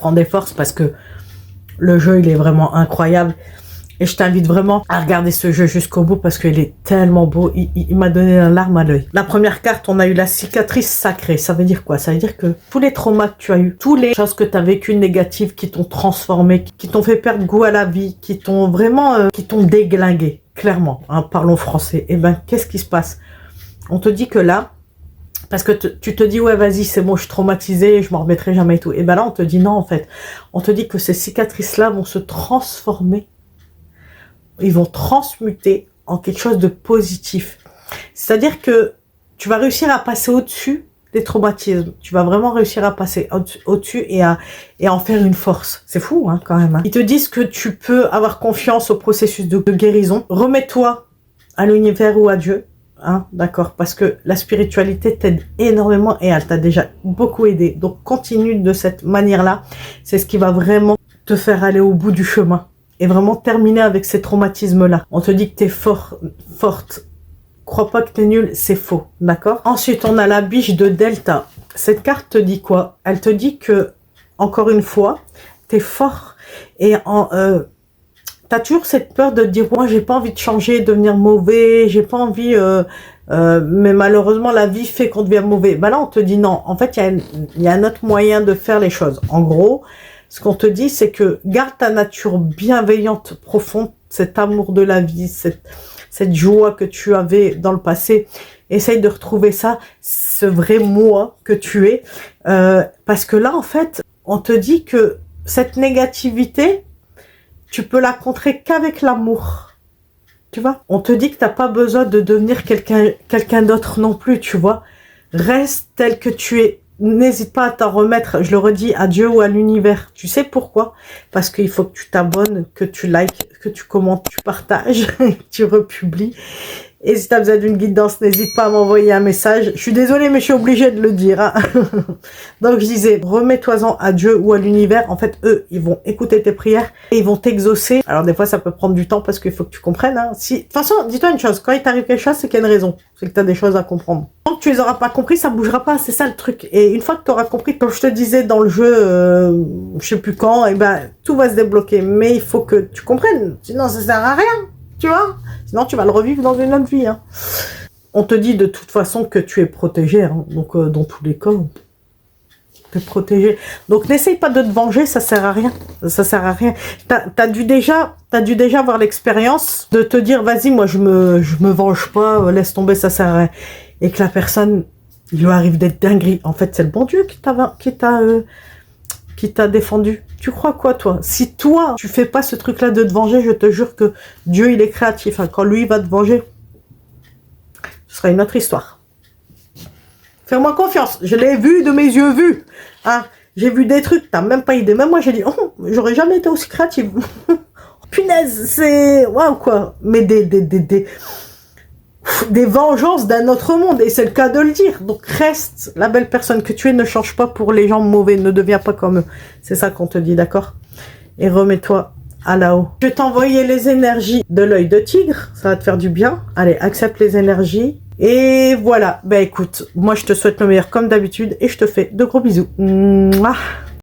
prends des forces parce que le jeu, il est vraiment incroyable. Et je t'invite vraiment à regarder ce jeu jusqu'au bout parce qu'il est tellement beau. Il m'a donné la larme à l'œil. La première carte, on a eu la cicatrice sacrée. Ça veut dire quoi? Ça veut dire que tous les traumas que tu as eu, toutes les choses que tu as vécues négatives qui t'ont transformé, qui t'ont fait perdre goût à la vie, qui t'ont vraiment, qui t'ont déglingué, clairement, hein, parlons français. Eh ben, qu'est-ce qui se passe? On te dit que là, parce que tu te dis, ouais, vas-y, c'est bon, je suis traumatisée, je m'en remettrai jamais et tout. Et ben là, on te dit non, en fait. On te dit que ces cicatrices-là vont se transformer. Ils vont transmuter en quelque chose de positif. C'est-à-dire que tu vas réussir à passer au-dessus des traumatismes. Tu vas vraiment réussir à passer au-dessus et à en faire une force. C'est fou, hein, quand même. Hein. Ils te disent que tu peux avoir confiance au processus de guérison. Remets-toi à l'univers ou à Dieu. Hein, d'accord, parce que la spiritualité t'aide énormément et elle t'a déjà beaucoup aidé. Donc, continue de cette manière-là. C'est ce qui va vraiment te faire aller au bout du chemin. Et vraiment terminer avec ces traumatismes-là. On te dit que t'es forte. Crois pas que t'es nul, c'est faux. D'accord? Ensuite, on a la biche de Delta. Cette carte te dit quoi? Elle te dit que, encore une fois, t'es fort. Et t'as toujours cette peur de te dire, moi, j'ai pas envie de changer, de devenir mauvais, j'ai pas envie, mais malheureusement, la vie fait qu'on devient mauvais. Ben là, on te dit non. En fait, il y a un autre moyen de faire les choses. En gros, ce qu'on te dit, c'est que garde ta nature bienveillante, profonde, cet amour de la vie, cette joie que tu avais dans le passé. Essaye de retrouver ça, ce vrai moi que tu es. Parce que là, en fait, on te dit que cette négativité, tu peux la contrer qu'avec l'amour. Tu vois? On te dit que t'as pas besoin de devenir quelqu'un d'autre non plus, tu vois? Reste tel que tu es. N'hésite pas à t'en remettre, je le redis, à Dieu ou à l'univers. Tu sais pourquoi? Parce qu'il faut que tu t'abonnes, que tu likes, que tu commentes, tu partages, que tu republies. Et si tu as besoin d'une guidance, n'hésite pas à m'envoyer un message. Je suis désolée, mais je suis obligée de le dire. Hein. Donc, je disais, remets-toi-en à Dieu ou à l'univers. En fait, eux, ils vont écouter tes prières et ils vont t'exaucer. Alors, des fois, ça peut prendre du temps parce qu'il faut que tu comprennes. Hein. De toute façon, dis-toi une chose. Quand il t'arrive quelque chose, c'est qu'il y a une raison. C'est que tu as des choses à comprendre. Tant que tu les auras pas compris, ça bougera pas. C'est ça le truc. Et une fois que tu auras compris, comme je te disais dans le jeu, je sais plus quand, et ben, tout va se débloquer. Mais il faut que tu comprennes. Sinon, ça sert à rien. Tu vois? Sinon, tu vas le revivre dans une autre vie. Hein. On te dit de toute façon que tu es protégé. Hein. Donc, dans tous les cas, tu es protégé. Donc, n'essaye pas de te venger, ça sert à rien. Ça sert à rien. T'as dû déjà avoir l'expérience de te dire, vas-y, moi, je me venge pas, laisse tomber, ça sert à rien. Et que la personne, il lui arrive d'être dinguerie. En fait, c'est le bon Dieu qui t'a défendu. Tu crois quoi, toi? Si toi, tu fais pas ce truc-là de te venger, je te jure que Dieu, il est créatif. Hein. Quand lui, il va te venger, ce sera une autre histoire. Fais-moi confiance. Je l'ai vu de mes yeux vus. Hein. J'ai vu des trucs, t'as même pas idée. Même moi, j'ai dit, oh, j'aurais jamais été aussi créative. Punaise, c'est... Waouh, quoi. Mais des vengeances d'un autre monde, et c'est le cas de le dire. Donc reste la belle personne que tu es, ne change pas pour les gens mauvais, ne deviens pas comme eux. C'est ça qu'on te dit, d'accord? Et remets-toi à là-haut. Je vais t'envoyer les énergies de l'œil de tigre, ça va te faire du bien. Allez, accepte les énergies. Et voilà, ben écoute, moi je te souhaite le meilleur comme d'habitude, et je te fais de gros bisous. Mouah.